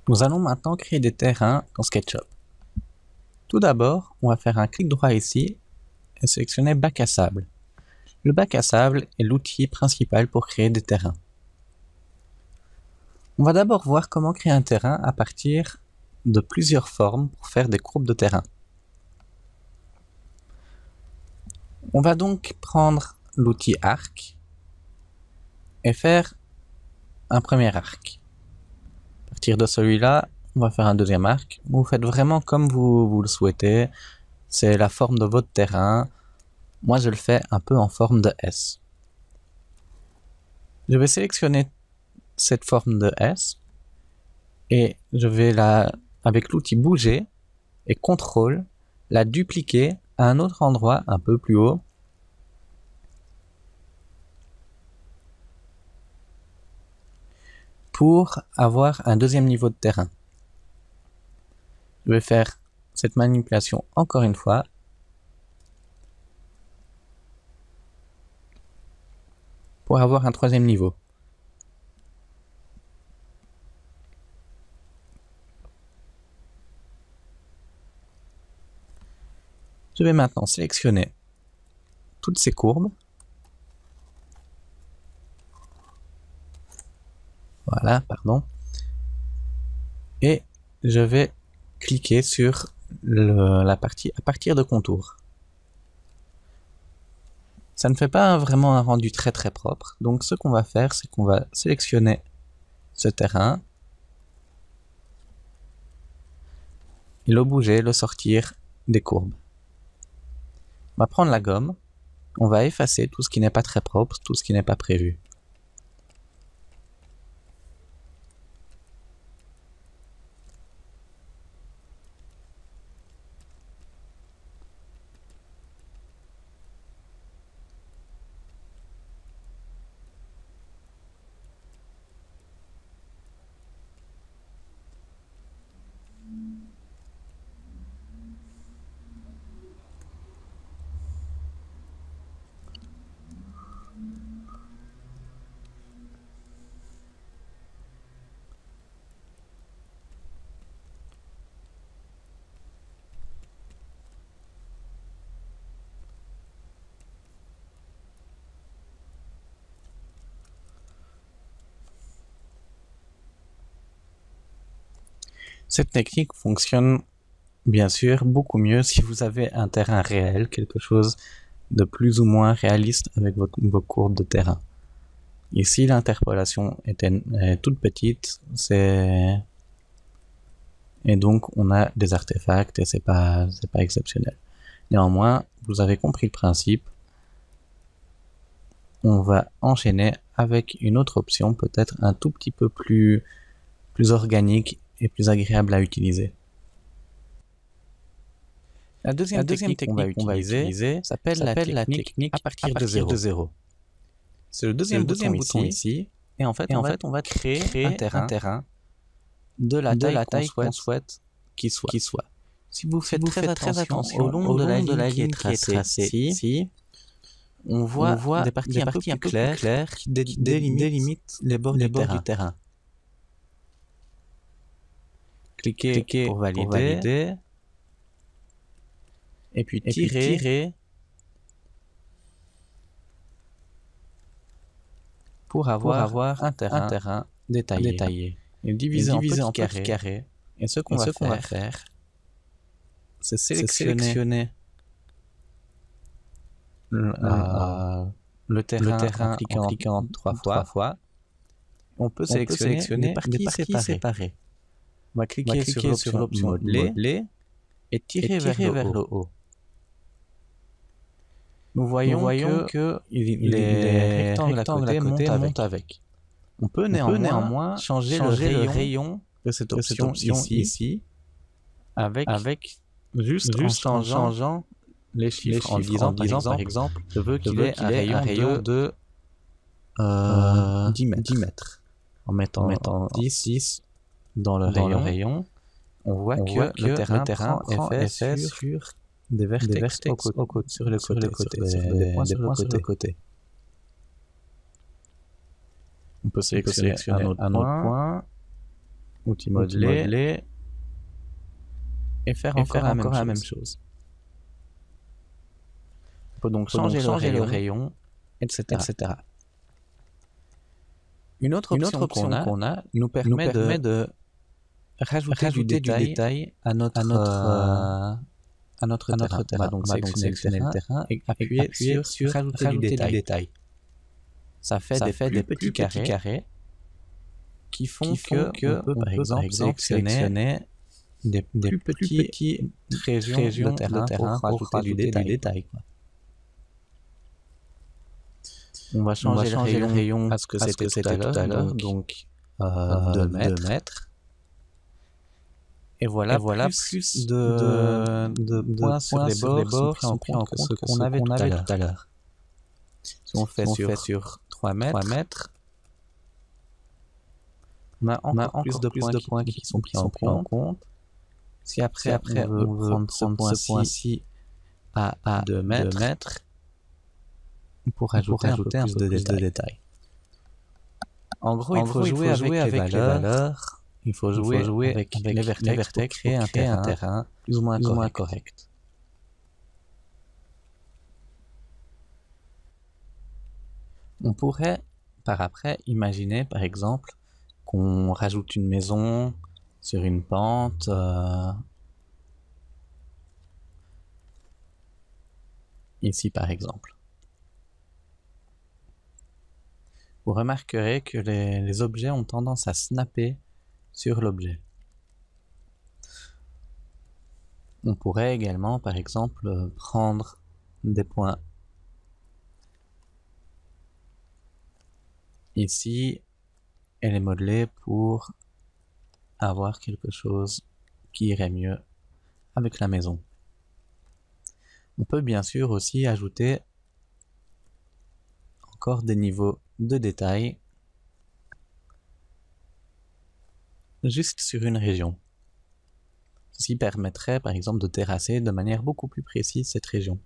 Nous allons maintenant créer des terrains dans SketchUp. Tout d'abord, on va faire un clic droit ici et sélectionner bac à sable. Le bac à sable est l'outil principal pour créer des terrains. On va d'abord voir comment créer un terrain à partir de plusieurs formes pour faire des courbes de terrain. On va donc prendre l'outil arc et faire un premier arc. À partir de celui-là, on va faire un deuxième arc. Vous faites vraiment comme vous le souhaitez. C'est la forme de votre terrain. Moi, je le fais un peu en forme de S. Je vais sélectionner cette forme de S et je vais avec l'outil bouger et CTRL, la dupliquer à un autre endroit un peu plus haut. Pour avoir un deuxième niveau de terrain. Je vais faire cette manipulation encore une fois. Pour avoir un troisième niveau. Je vais maintenant sélectionner toutes ces courbes. Voilà, pardon. Et je vais cliquer sur la partie à partir de contour. Ça ne fait pas vraiment un rendu très propre. Donc ce qu'on va faire, c'est qu'on va sélectionner ce terrain et le bouger, le sortir des courbes. On va prendre la gomme, on va effacer tout ce qui n'est pas très propre, tout ce qui n'est pas prévu. Cette technique fonctionne bien sûr beaucoup mieux si vous avez un terrain réel, quelque chose de plus ou moins réaliste avec vos courbes de terrain. Ici, l'interpolation est toute petite, et donc on a des artefacts et c'est pas exceptionnel. Néanmoins, vous avez compris le principe. On va enchaîner avec une autre option, peut-être un tout petit peu plus organique et plus agréable à utiliser. La deuxième technique qu'on va utiliser s'appelle la technique à partir de zéro. C'est le deuxième bouton ici, et en fait on va créer un terrain de la taille qu'on souhaite qu'il soit. Si vous faites très attention au long de la ligne qui est tracée ici, on voit des parties un peu plus claires qui délimitent les bords du terrain. Cliquez pour valider. Et puis tirer pour avoir un terrain détaillé. Et diviser en petits carrés. Et ce qu'on va faire, c'est sélectionner le terrain en cliquant trois fois. On peut sélectionner des parties séparées. On va cliquer sur l'option modeler et tirer vers le haut. Nous voyons que les rectangles à côté montent avec. On peut néanmoins changer le rayon de cette option ici avec juste en changeant les chiffres, en disant par exemple je veux qu'il ait un rayon de 10 mètres. En mettant 10 dans le rayon, on voit que le terrain est fait sur des vertex sur le côté, des points sur le côté. On peut sélectionner un autre point outil modeler, et faire encore la même chose. On peut donc changer le rayon, etc. Une autre option qu'on a nous permet de rajouter du détail à notre terrain. On va donc sélectionner le terrain et appuyer sur rajouter du détail. Ça fait des petits carrés qui font que on peut par exemple sélectionner des plus petites régions de terrain pour rajouter du détail. On va changer le rayon à ce que c'était tout à l'heure, donc 2 mètres. Et voilà plus de points sur les bords sont pris en compte que ce qu'on avait tout à l'heure. Si on fait sur 3 mètres, on a encore plus de points qui sont pris en compte. Si après on veut prendre ce point-ci à 2 mètres, pour rajouter un peu plus de détails. En gros, il faut jouer avec les valeurs, il faut jouer avec les vertex pour créer un terrain plus ou moins correct. On pourrait, par après, imaginer, par exemple, qu'on rajoute une maison sur une pente, ici par exemple. Vous remarquerez que les objets ont tendance à snapper sur l'objet. On pourrait également, par exemple, prendre des points ici et les modeler pour avoir quelque chose qui irait mieux avec la maison. On peut bien sûr aussi ajouter encore des niveaux de détail juste sur une région. Ceci permettrait par exemple de terrasser de manière beaucoup plus précise cette région.